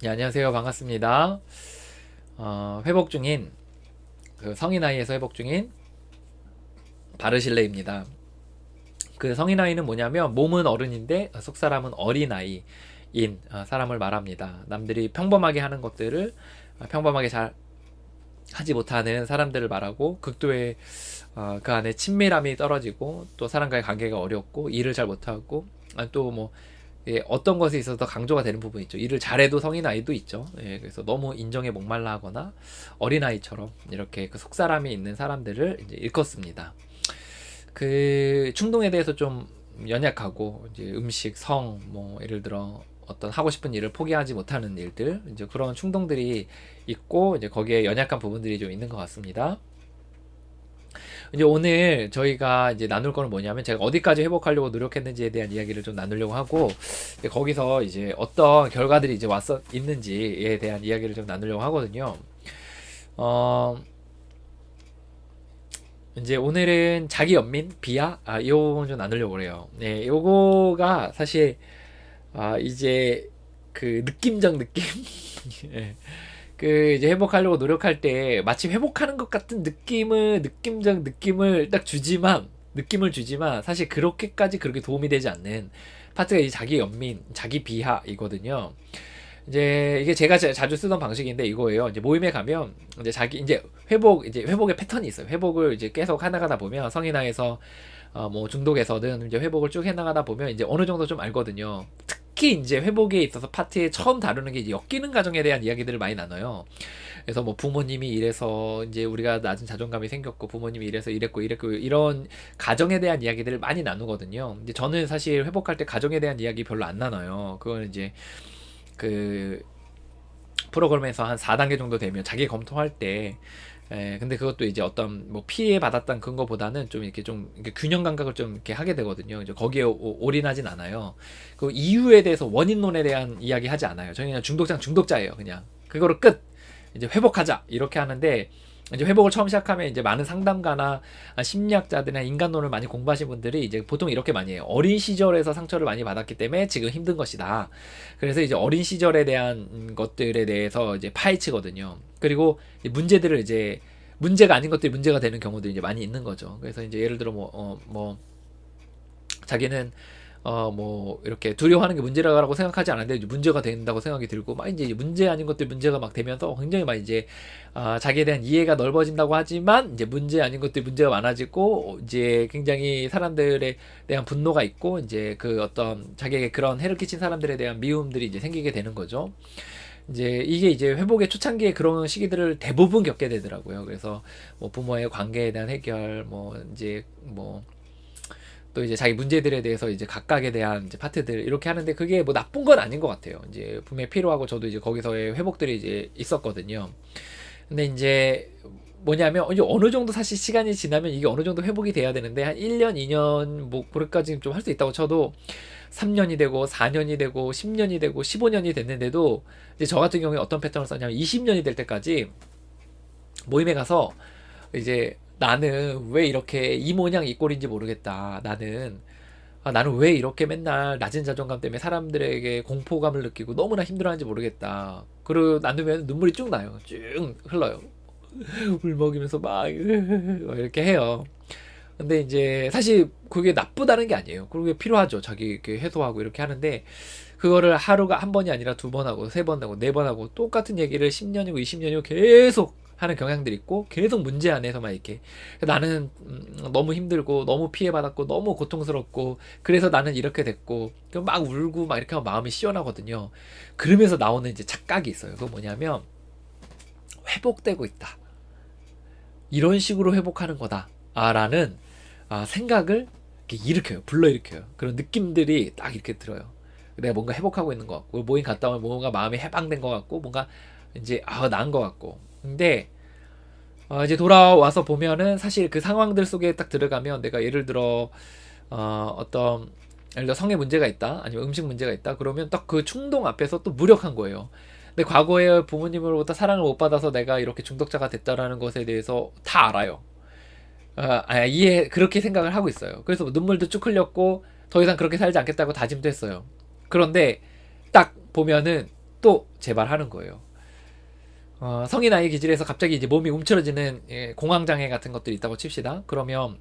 네, 안녕하세요. 반갑습니다. 회복 중인, 성인 나이에서 회복 중인 바르실레입니다. 그 성인 나이는 뭐냐면 몸은 어른인데 속 사람은 어린 아이인 사람을 말합니다. 남들이 평범하게 하는 것들을 평범하게 잘 하지 못하는 사람들을 말하고 극도의 그 안에 친밀함이 떨어지고 또 사람과의 관계가 어렵고 일을 잘 못하고 또뭐 예, 어떤 것에 있어서 강조가 되는 부분이 있죠. 일을 잘해도 성인 아이도 있죠. 예, 그래서 너무 인정에 목말라 하거나 어린 아이처럼 이렇게 그 속사람이 있는 사람들을 이제 일컫습니다. 그 충동에 대해서 좀 연약하고 이제 음식, 성, 뭐 예를 들어 어떤 하고 싶은 일을 포기하지 못하는 일들, 이제 그런 충동들이 있고 이제 거기에 연약한 부분들이 좀 있는 것 같습니다. 이제 오늘 저희가 이제 나눌 거는 뭐냐면 제가 어디까지 회복하려고 노력했는지에 대한 이야기를 좀 나누려고 하고 이제 거기서 이제 어떤 결과들이 이제 왔어 있는지에 대한 이야기를 좀 나누려고 하거든요. 어 이제 오늘은 자기 연민 비하 요거 좀 나누려고 그래요. 네, 요거가 사실 이제 그 느낌적 느낌 예. 그 이제 회복하려고 노력할 때 마치 회복하는 것 같은 느낌적 느낌을 딱 주지만 느낌을 주지만 사실 그렇게까지 그렇게 도움이 되지 않는 파트가 이 자기 연민, 자기 비하이거든요. 이제 이게 제가 자주 쓰던 방식인데 이거예요. 이제 모임에 가면 이제 이제 회복의 패턴이 있어요. 회복을 이제 계속 해나가다 보면 성인아에서 뭐 중독에서든 이제 회복을 쭉 해나가다 보면 이제 어느 정도 좀 알거든요. 특히 이제 회복에 있어서 파트에 처음 다루는 게 이제 엮이는 과정에 대한 이야기들을 많이 나눠요. 그래서 뭐 부모님이 이래서 이제 우리가 낮은 자존감이 생겼고 부모님이 이래서 이랬고 이런 가정에 대한 이야기들을 많이 나누거든요. 근데 저는 사실 회복할 때 가정에 대한 이야기 별로 안 나눠요. 그건 이제 그 프로그램에서 한 4단계 정도 되면 자기 검토할 때 근데 그것도 이제 어떤 뭐 피해 받았던 근거보다는 좀 이렇게 이렇게 균형 감각을 좀 이렇게 하게 되거든요. 이제 거기에 올인하진 않아요. 그 이유에 대해서 원인론에 대한 이야기 하지 않아요. 저는 그냥 중독자는 중독자예요. 그냥 그거를 끝. 이제 회복하자 이렇게 하는데 이제 회복을 처음 시작하면 이제 많은 상담가나 심리학자들이나 인간론을 많이 공부하신 분들이 이제 보통 이렇게 많이 해요. 어린 시절에서 상처를 많이 받았기 때문에 지금 힘든 것이다. 그래서 이제 어린 시절에 대한 것들에 대해서 이제 파헤치거든요. 그리고 문제들을 이제 문제가 아닌 것들이 문제가 되는 경우들이 이제 많이 있는 거죠. 그래서 이제 예를 들어 뭐 자기는 뭐 이렇게 두려워하는 게 문제라고 생각하지 않았는데 이제 문제가 된다고 생각이 들고 막 이제 문제 아닌 것들 문제가 막 되면서 굉장히 막 이제 자기에 대한 이해가 넓어진다고 하지만 이제 문제 아닌 것들 문제가 많아지고 이제 굉장히 사람들에 대한 분노가 있고 이제 그 어떤 자기에게 그런 해를 끼친 사람들에 대한 미움들이 이제 생기게 되는 거죠. 이제 이게 이제 회복의 초창기에 그런 시기들을 대부분 겪게 되더라고요. 그래서 뭐 부모의 관계에 대한 해결, 뭐 이제 뭐 또 이제 자기 문제들에 대해서 이제 각각에 대한 이제 파트들 이렇게 하는데 그게 뭐 나쁜 건 아닌 것 같아요. 이제 분명히 필요하고 저도 이제 거기서의 회복들이 이제 있었거든요. 근데 이제 뭐냐면 이제 어느 정도 사실 시간이 지나면 이게 어느 정도 회복이 돼야 되는데 한 1년, 2년 뭐 그렇게까지 좀 할 수 있다고 쳐도 3년이 되고 4년이 되고 10년이 되고 15년이 됐는데도 이제 저 같은 경우에 어떤 패턴을 썼냐면 20년이 될 때까지 모임에 가서 이제 나는 왜 이렇게 이 모양 이 꼴인지 모르겠다. 나는 왜 이렇게 맨날 낮은 자존감 때문에 사람들에게 공포감을 느끼고 너무나 힘들어하는지 모르겠다. 그리고 나누면 눈물이 쭉 나요. 쭉 흘러요. 울먹이면서 막 이렇게 해요. 근데 이제 사실 그게 나쁘다는 게 아니에요. 그게 필요하죠. 자기 이렇게 해소하고 이렇게 하는데 그거를 하루가 한 번이 아니라 두 번 하고 세 번 하고 네 번 하고 똑같은 얘기를 10년이고 20년이고 계속 하는 경향들이 있고 계속 문제 안에서만 이렇게 나는 너무 힘들고 너무 피해받았고 너무 고통스럽고 그래서 나는 이렇게 됐고 막 울고 막 이렇게 하면 마음이 시원하거든요. 그러면서 나오는 이제 착각이 있어요. 그거 뭐냐면 회복되고 있다. 이런 식으로 회복하는 거다. 라는 생각을 이렇게 일으켜요. 불러일으켜요. 그런 느낌들이 딱 이렇게 들어요. 내가 뭔가 회복하고 있는 것 같고, 모임 갔다 오면 뭔가 마음이 해방된 것 같고, 뭔가 이제, 나은 것 같고. 근데, 이제 돌아와서 보면은 사실 그 상황들 속에 딱 들어가면 내가 예를 들어, 어떤, 예를 들어 성에 문제가 있다, 아니면 음식 문제가 있다, 그러면 딱 그 충동 앞에서 또 무력한 거예요. 근데 과거에 부모님으로부터 사랑을 못 받아서 내가 이렇게 중독자가 됐다라는 것에 대해서 다 알아요. 그렇게 생각을 하고 있어요. 그래서 뭐 눈물도 쭉 흘렸고, 더 이상 그렇게 살지 않겠다고 다짐도 했어요. 그런데, 딱 보면은, 또 재발하는 거예요. 성인 아이 기질에서 갑자기 이제 몸이 움츠러지는 공황장애 같은 것들이 있다고 칩시다. 그러면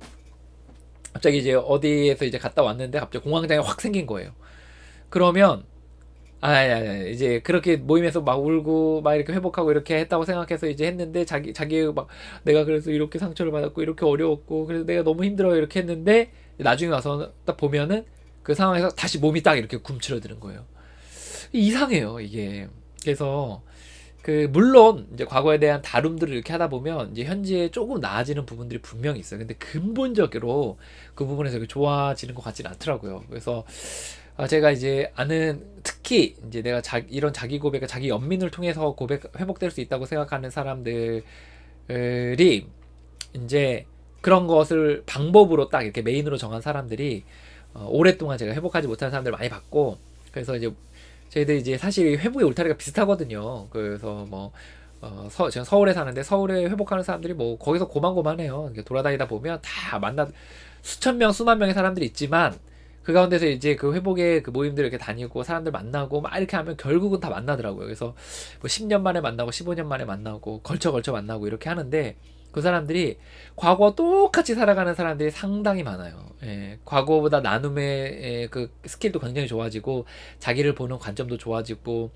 갑자기 이제 어디에서 이제 갔다 왔는데 갑자기 공황장애 확 생긴 거예요. 그러면 이제 그렇게 모임에서 막 울고 막 이렇게 회복하고 이렇게 했다고 생각해서 이제 했는데 자기 막 내가 그래서 이렇게 상처를 받았고 이렇게 어려웠고 그래서 내가 너무 힘들어 이렇게 했는데 나중에 와서 딱 보면은 그 상황에서 다시 몸이 딱 이렇게 굼츠러드는 거예요. 이상해요 이게. 그래서 물론 이제 과거에 대한 다룸들을 이렇게 하다 보면 이제 현재에 조금 나아지는 부분들이 분명히 있어요. 근데 근본적으로 그 부분에서 이렇게 좋아지는 것 같지는 않더라고요. 그래서 제가 이제 아는, 특히 이제 내가 이런 자기 고백, 자기 연민을 통해서 회복될 수 있다고 생각하는 사람들이 이제 그런 것을 방법으로 딱 이렇게 메인으로 정한 사람들이 오랫동안 제가 회복하지 못한 사람들 많이 봤고, 그래서 이제 저희들 이제 사실 회복의 울타리가 비슷하거든요. 그래서 뭐 제가 서울에 사는데 서울에 회복하는 사람들이 뭐 거기서 고만고만해요. 이렇게 돌아다니다 보면 다 수천 명, 수만 명의 사람들이 있지만 그 가운데서 이제 그 회복의 그 모임들 이렇게 다니고 사람들 만나고 막 이렇게 하면 결국은 다 만나더라고요. 그래서 뭐 10년 만에 만나고 15년 만에 만나고 걸쳐 만나고 이렇게 하는데 그 사람들이 과거와 똑같이 살아가는 사람들이 상당히 많아요. 과거보다 나눔의 그 스킬도 굉장히 좋아지고 자기를 보는 관점도 좋아지고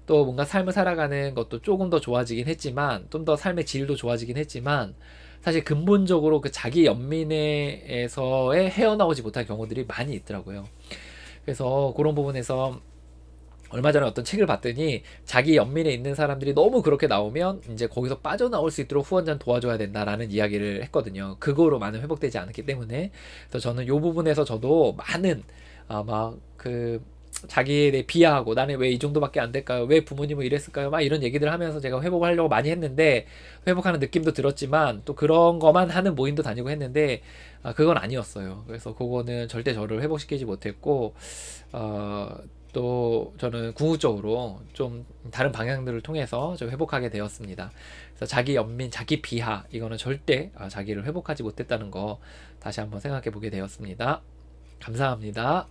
또 뭔가 삶을 살아가는 것도 조금 더 좋아지긴 했지만 좀 더 삶의 질도 좋아지긴 했지만 사실 근본적으로 그 자기 연민에서의 헤어나오지 못할 경우들이 많이 있더라고요. 그래서 그런 부분에서 얼마 전에 어떤 책을 봤더니 자기 연민에 있는 사람들이 너무 그렇게 나오면 이제 거기서 빠져나올 수 있도록 후원자는 도와줘야 된다라는 이야기를 했거든요. 그거로 많은 회복되지 않았기 때문에. 그래서 저는 이 부분에서 저도 많은 자기에 대해 비하하고 나는 왜 이 정도밖에 안 될까요? 왜 부모님은 이랬을까요? 막 이런 얘기들 하면서 제가 회복을 하려고 많이 했는데 회복하는 느낌도 들었지만 또 그런 것만 하는 모임도 다니고 했는데 그건 아니었어요. 그래서 그거는 절대 저를 회복시키지 못했고 또 저는 궁극적으로 좀 다른 방향들을 통해서 좀 회복하게 되었습니다. 그래서 자기 연민, 자기 비하 이거는 절대 자기를 회복하지 못했다는 거 다시 한번 생각해 보게 되었습니다. 감사합니다.